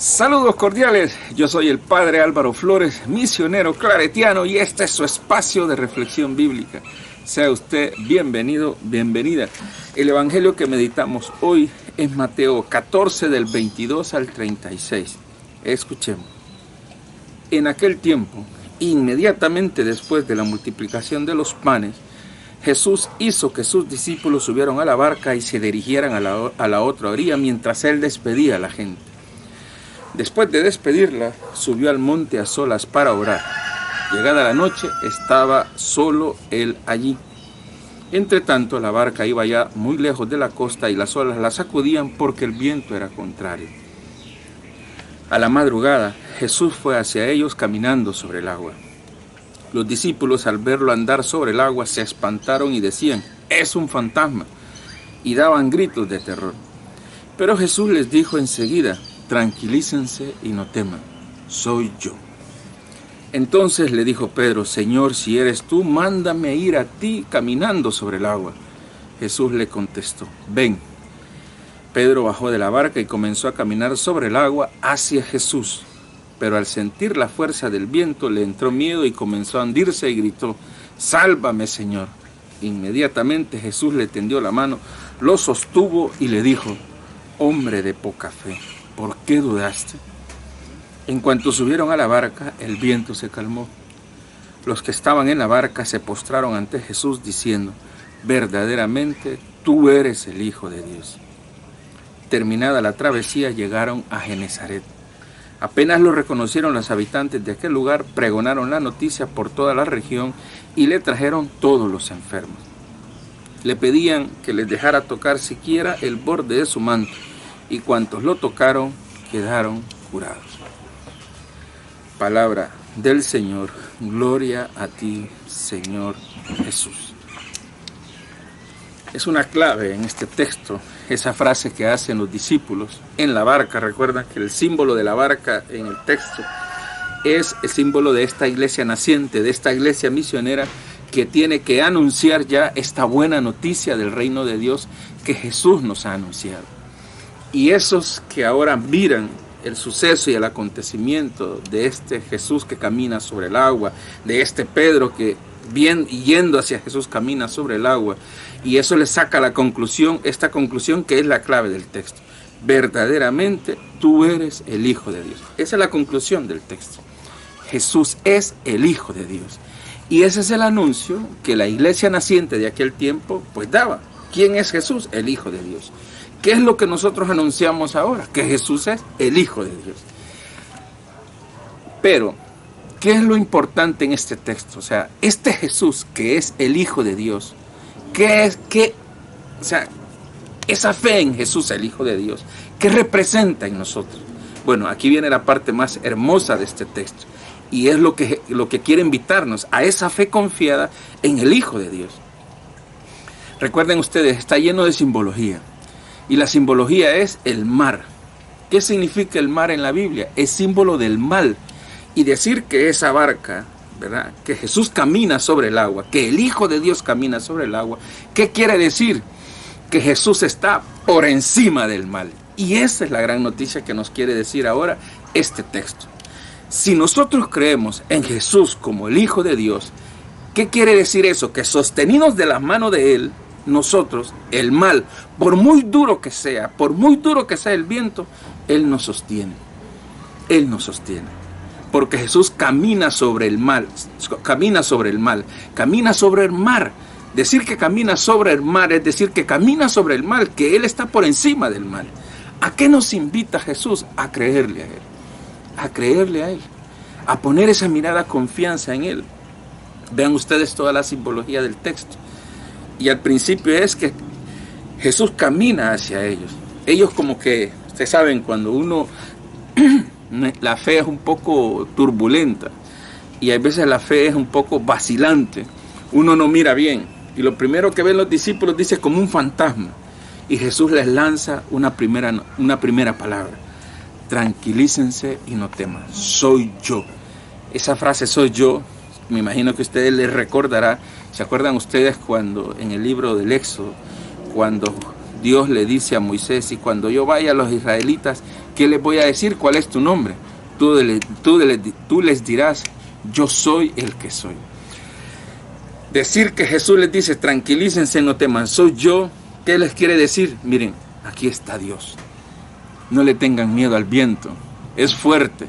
Saludos cordiales, yo soy el Padre Álvaro Flores, misionero claretiano, y este es su espacio de reflexión bíblica. Sea usted bienvenido, bienvenida. El evangelio que meditamos hoy es Mateo 14 del 22 al 36. Escuchemos. En aquel tiempo, inmediatamente después de la multiplicación de los panes, Jesús hizo que sus discípulos subieran a la barca y se dirigieran a la otra orilla mientras él despedía a la gente. Después de despedirla, subió al monte a solas para orar. Llegada la noche, estaba solo él allí. Entretanto, la barca iba ya muy lejos de la costa y las olas la sacudían porque el viento era contrario. A la madrugada, Jesús fue hacia ellos caminando sobre el agua. Los discípulos, al verlo andar sobre el agua, se espantaron y decían: «¡Es un fantasma!», y daban gritos de terror. Pero Jesús les dijo enseguida: «Tranquilícense y no teman, soy yo». Entonces le dijo Pedro: «Señor, si eres tú, mándame ir a ti caminando sobre el agua». Jesús le contestó: «Ven». Pedro bajó de la barca y comenzó a caminar sobre el agua hacia Jesús. Pero al sentir la fuerza del viento le entró miedo y comenzó a hundirse y gritó: «¡Sálvame, Señor!». Inmediatamente Jesús le tendió la mano, lo sostuvo y le dijo: «Hombre de poca fe, ¿por qué dudaste?». En cuanto subieron a la barca, el viento se calmó. Los que estaban en la barca se postraron ante Jesús diciendo: «Verdaderamente tú eres el Hijo de Dios». Terminada la travesía, llegaron a Genesaret. Apenas lo reconocieron los habitantes de aquel lugar, pregonaron la noticia por toda la región y le trajeron todos los enfermos. Le pedían que les dejara tocar siquiera el borde de su manto, y cuantos lo tocaron quedaron curados. Palabra del Señor. Gloria a ti, Señor Jesús. Es una clave en este texto esa frase que hacen los discípulos en la barca. Recuerdan que el símbolo de la barca en el texto es el símbolo de esta iglesia naciente, de esta iglesia misionera que tiene que anunciar ya esta buena noticia del reino de Dios que Jesús nos ha anunciado. Y esos que ahora miran el suceso y el acontecimiento de este Jesús que camina sobre el agua, de este Pedro que yendo hacia Jesús camina sobre el agua, y eso le saca la conclusión, esta conclusión que es la clave del texto: verdaderamente tú eres el Hijo de Dios. Esa es la conclusión del texto. Jesús es el Hijo de Dios. Y ese es el anuncio que la iglesia naciente de aquel tiempo pues daba. ¿Quién es Jesús? El Hijo de Dios. ¿Qué es lo que nosotros anunciamos ahora? Que Jesús es el Hijo de Dios. Pero, ¿qué es lo importante en este texto? O sea, este Jesús que es el Hijo de Dios, esa fe en Jesús, el Hijo de Dios, ¿qué representa en nosotros? Bueno, aquí viene la parte más hermosa de este texto, y es lo que quiere invitarnos a esa fe confiada en el Hijo de Dios. Recuerden ustedes, está lleno de simbología, y la simbología es el mar. ¿Qué significa el mar en la Biblia? Es símbolo del mal. Y decir que esa barca, ¿verdad?, que Jesús camina sobre el agua, que el Hijo de Dios camina sobre el agua, ¿qué quiere decir? Que Jesús está por encima del mal. Y esa es la gran noticia que nos quiere decir ahora este texto. Si nosotros creemos en Jesús como el Hijo de Dios, ¿qué quiere decir eso? Que sostenidos de la mano de Él, nosotros, el mal, por muy duro que sea el viento, Él nos sostiene. Él nos sostiene. Porque Jesús camina sobre el mar. Decir que camina sobre el mar es decir que camina sobre el mal, que Él está por encima del mal. ¿A qué nos invita Jesús? A creerle a Él. A creerle a Él. A poner esa mirada confianza en Él. Vean ustedes toda la simbología del texto. Y al principio es que Jesús camina hacia ellos. Ellos como que, ustedes saben, cuando uno... la fe es un poco turbulenta y a veces la fe es un poco vacilante. Uno no mira bien y lo primero que ven los discípulos dice como un fantasma, y Jesús les lanza una primera palabra: tranquilícense y no teman, soy yo. Esa frase soy yo, me imagino que a ustedes les recordará. ¿Se acuerdan ustedes cuando en el libro del Éxodo, cuando Dios le dice a Moisés: y cuando yo vaya a los israelitas, ¿Qué les voy a decir? ¿Cuál es tu nombre? Tú les dirás, yo soy el que soy. Decir que Jesús les dice, tranquilícense, no teman, soy yo. ¿Qué les quiere decir? Miren, aquí está Dios. No le tengan miedo al viento, es fuerte.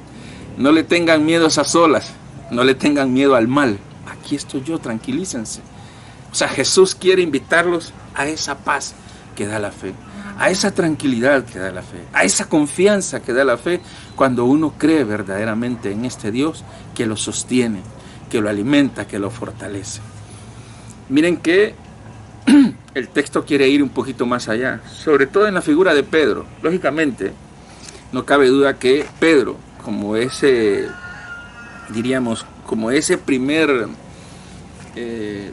No le tengan miedo a esas olas, no le tengan miedo al mal. Aquí estoy yo, tranquilícense. O sea, Jesús quiere invitarlos a esa paz que da la fe, a esa tranquilidad que da la fe, a esa confianza que da la fe cuando uno cree verdaderamente en este Dios que lo sostiene, que lo alimenta, que lo fortalece. Miren que el texto quiere ir un poquito más allá, sobre todo en la figura de Pedro. Lógicamente, no cabe duda que Pedro, como ese, diríamos, como ese primer,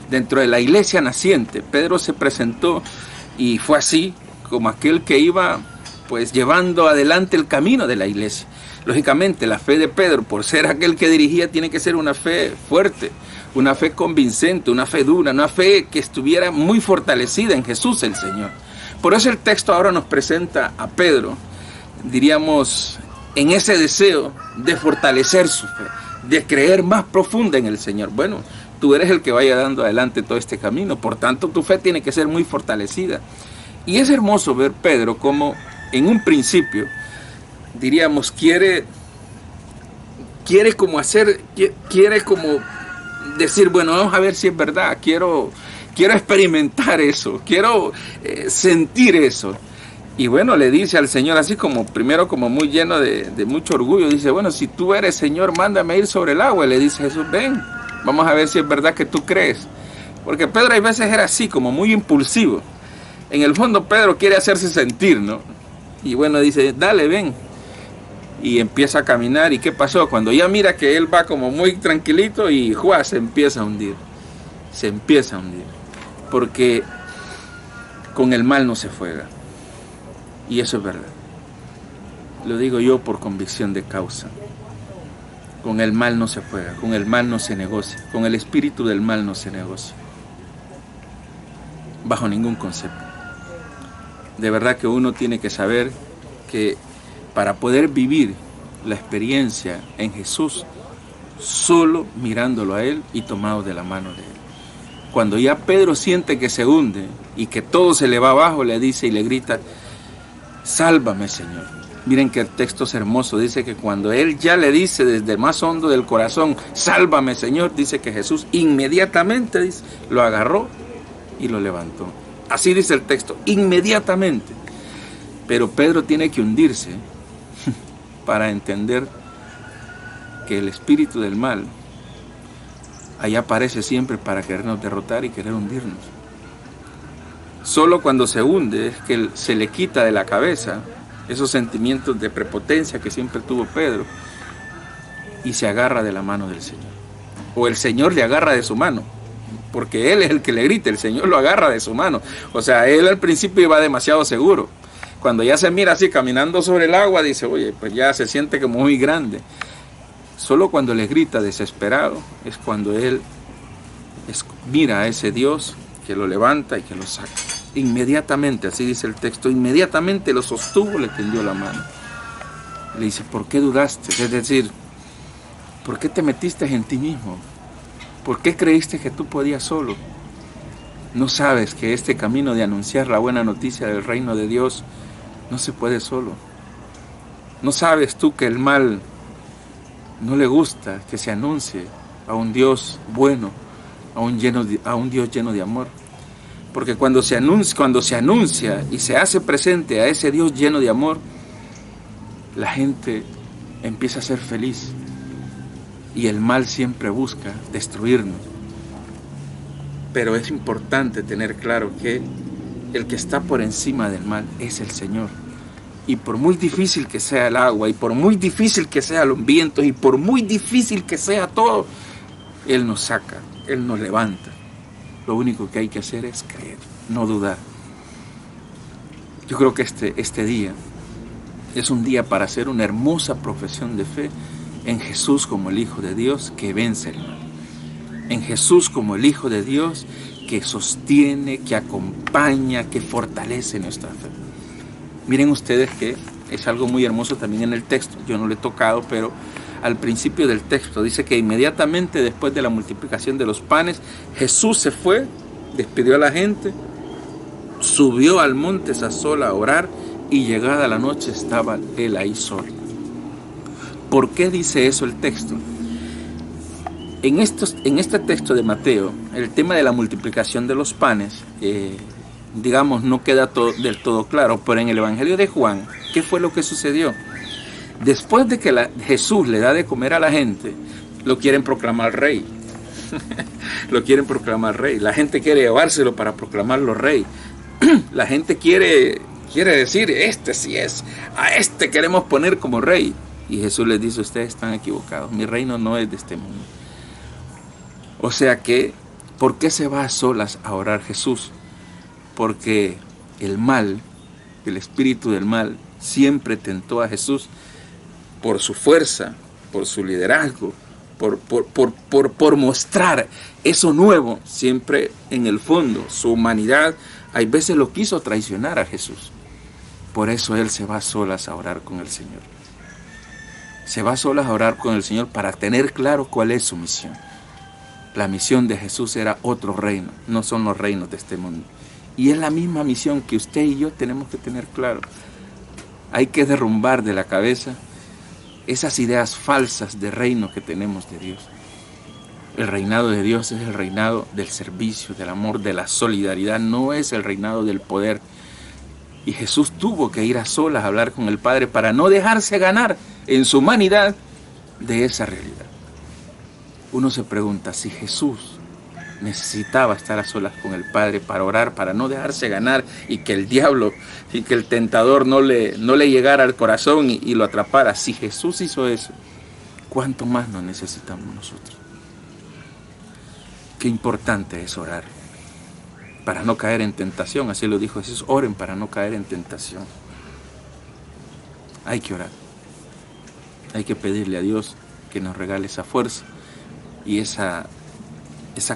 dentro de la iglesia naciente, Pedro se presentó y fue así, como aquel que iba pues llevando adelante el camino de la iglesia. Lógicamente, la fe de Pedro, por ser aquel que dirigía, tiene que ser una fe fuerte, una fe convincente, una fe dura, una fe que estuviera muy fortalecida en Jesús el Señor. Por eso el texto ahora nos presenta a Pedro, diríamos, en ese deseo de fortalecer su fe, de creer más profunda en el Señor. Bueno, tú eres el que vaya dando adelante todo este camino, por tanto tu fe tiene que ser muy fortalecida. Y es hermoso ver Pedro como en un principio, diríamos, quiere como decir, bueno, vamos a ver si es verdad, quiero experimentar eso, quiero sentir eso. Y bueno, le dice al Señor así como, primero como muy lleno de mucho orgullo, dice, bueno, si tú eres Señor, mándame ir sobre el agua. Y le dice Jesús, ven, vamos a ver si es verdad que tú crees. Porque Pedro a veces era así, como muy impulsivo. En el fondo Pedro quiere hacerse sentir, ¿no? Y bueno, dice, dale, ven. Y empieza a caminar. ¿Y qué pasó? Cuando ya mira que él va como muy tranquilito y ¡juá! Se empieza a hundir. Se empieza a hundir. Porque con el mal no se juega. Y eso es verdad. Lo digo yo por convicción de causa. Con el mal no se juega, con el mal no se negocia, con el espíritu del mal no se negocia. Bajo ningún concepto. De verdad que uno tiene que saber que para poder vivir la experiencia en Jesús, solo mirándolo a Él y tomado de la mano de Él. Cuando ya Pedro siente que se hunde y que todo se le va abajo, le dice y le grita, sálvame, Señor. Miren que el texto es hermoso, dice que cuando él ya le dice desde el más hondo del corazón, sálvame, Señor, dice que Jesús inmediatamente dice, lo agarró y lo levantó. Así dice el texto, inmediatamente. Pero Pedro tiene que hundirse para entender que el espíritu del mal allá aparece siempre para querernos derrotar y querer hundirnos. Solo cuando se hunde es que se le quita de la cabeza esos sentimientos de prepotencia que siempre tuvo Pedro y se agarra de la mano del Señor. O el Señor le agarra de su mano, porque Él es el que le grita, el Señor lo agarra de su mano. O sea, Él al principio iba demasiado seguro. Cuando ya se mira así caminando sobre el agua, dice, oye, pues ya se siente como muy grande. Solo cuando le grita desesperado es cuando Él mira a ese Dios que lo levanta y que lo saca. Inmediatamente, así dice el texto, inmediatamente lo sostuvo, le tendió la mano. Le dice, ¿por qué dudaste? Es decir, ¿por qué te metiste en ti mismo? ¿Por qué creíste que tú podías solo? ¿No sabes que este camino de anunciar la buena noticia del reino de Dios no se puede solo? ¿No sabes tú que el mal no le gusta que se anuncie a un Dios bueno, a un Dios lleno de amor? Porque cuando se anuncia y se hace presente a ese Dios lleno de amor, la gente empieza a ser feliz y el mal siempre busca destruirnos. Pero es importante tener claro que el que está por encima del mal es el Señor. Y por muy difícil que sea el agua, y por muy difícil que sean los vientos, y por muy difícil que sea todo, Él nos saca, Él nos levanta. Lo único que hay que hacer es creer, no dudar. Yo creo que este día es un día para hacer una hermosa profesión de fe en Jesús como el Hijo de Dios que vence el mal. En Jesús como el Hijo de Dios que sostiene, que acompaña, que fortalece nuestra fe. Miren ustedes que es algo muy hermoso también en el texto. Yo no lo he tocado, pero al principio del texto dice que inmediatamente después de la multiplicación de los panes, Jesús se fue, despidió a la gente, subió al monte Sazol a orar y llegada la noche estaba él ahí solo. ¿Por qué dice eso el texto? En este texto de Mateo, el tema de la multiplicación de los panes, digamos, no queda del todo claro, pero en el Evangelio de Juan, ¿qué fue lo que sucedió? Después de que Jesús le da de comer a la gente, lo quieren proclamar rey. Lo quieren proclamar rey. La gente quiere llevárselo para proclamarlo rey. La gente quiere decir, este sí es, a este queremos poner como rey. Y Jesús les dice, ustedes están equivocados, mi reino no es de este mundo. O sea que, ¿por qué se va a solas a orar Jesús? Porque el mal, el espíritu del mal, siempre tentó a Jesús por su fuerza, por su liderazgo, por mostrar eso nuevo. Siempre en el fondo, su humanidad, hay veces lo quiso traicionar a Jesús. Por eso él se va a solas a orar con el Señor. Se va a solas a orar con el Señor para tener claro cuál es su misión. La misión de Jesús era otro reino, no son los reinos de este mundo. Y es la misma misión que usted y yo tenemos que tener claro. Hay que derrumbar de la cabeza esas ideas falsas de reino que tenemos de Dios. El reinado de Dios es el reinado del servicio, del amor, de la solidaridad, no es el reinado del poder. Y Jesús tuvo que ir a solas a hablar con el Padre para no dejarse ganar en su humanidad de esa realidad. Uno se pregunta si Jesús necesitaba estar a solas con el Padre para orar, para no dejarse ganar y que el diablo y que el tentador no le llegara al corazón y lo atrapara. Si Jesús hizo eso, ¿cuánto más nos necesitamos nosotros? Qué importante es orar para no caer en tentación. Así lo dijo Jesús, oren para no caer en tentación. Hay que orar. Hay que pedirle a Dios que nos regale esa fuerza y esa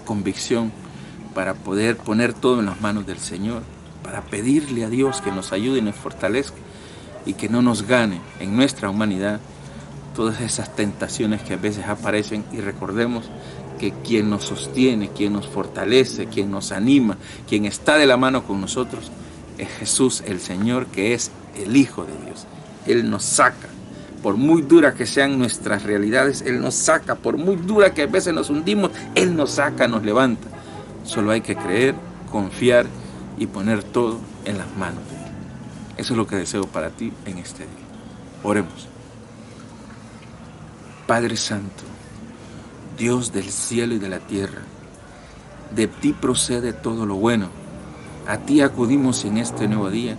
convicción para poder poner todo en las manos del Señor, para pedirle a Dios que nos ayude y nos fortalezca y que no nos gane en nuestra humanidad todas esas tentaciones que a veces aparecen. Y recordemos que quien nos sostiene, quien nos fortalece, quien nos anima, quien está de la mano con nosotros es Jesús el Señor, que es el Hijo de Dios. Él nos saca. Por muy duras que sean nuestras realidades, Él nos saca. Por muy dura que a veces nos hundimos, Él nos saca, nos levanta. Solo hay que creer, confiar y poner todo en las manos de Él. Eso es lo que deseo para ti en este día. Oremos. Padre Santo, Dios del cielo y de la tierra, de ti procede todo lo bueno. A ti acudimos en este nuevo día,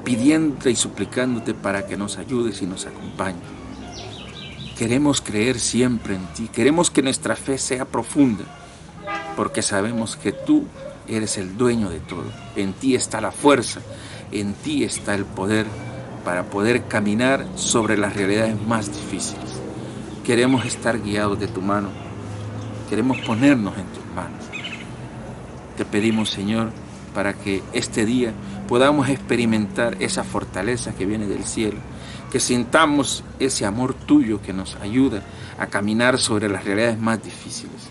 pidiéndote y suplicándote para que nos ayudes y nos acompañes. Queremos creer siempre en ti, queremos que nuestra fe sea profunda, porque sabemos que tú eres el dueño de todo. En ti está la fuerza, en ti está el poder para poder caminar sobre las realidades más difíciles. Queremos estar guiados de tu mano, queremos ponernos en tus manos. Te pedimos, Señor, para que este día podamos experimentar esa fortaleza que viene del cielo, que sintamos ese amor tuyo que nos ayuda a caminar sobre las realidades más difíciles.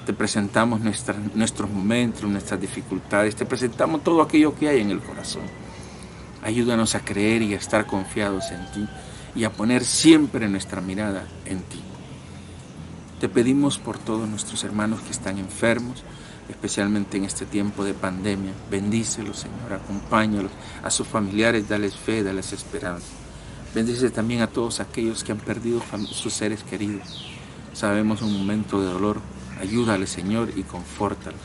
Te presentamos nuestros momentos, nuestras dificultades, te presentamos todo aquello que hay en el corazón. Ayúdanos a creer y a estar confiados en ti y a poner siempre nuestra mirada en ti. Te pedimos por todos nuestros hermanos que están enfermos, especialmente en este tiempo de pandemia. Bendícelos, Señor, acompáñalos, a sus familiares, dales fe, dales esperanza. Bendice también a todos aquellos que han perdido sus seres queridos. Sabemos un momento de dolor, ayúdales, Señor, y confórtalos.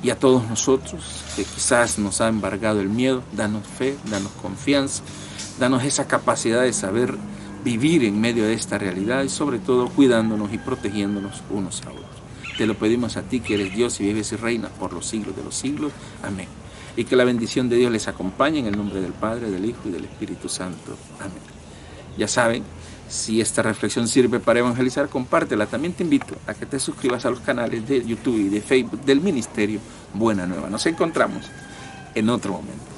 Y a todos nosotros que quizás nos ha embargado el miedo, danos fe, danos confianza, danos esa capacidad de saber vivir en medio de esta realidad y sobre todo cuidándonos y protegiéndonos unos a otros. Te lo pedimos a ti que eres Dios y vives y reinas por los siglos de los siglos. Amén. Y que la bendición de Dios les acompañe en el nombre del Padre, del Hijo y del Espíritu Santo. Amén. Ya saben, si esta reflexión sirve para evangelizar, compártela. También te invito a que te suscribas a los canales de YouTube y de Facebook del Ministerio Buena Nueva. Nos encontramos en otro momento.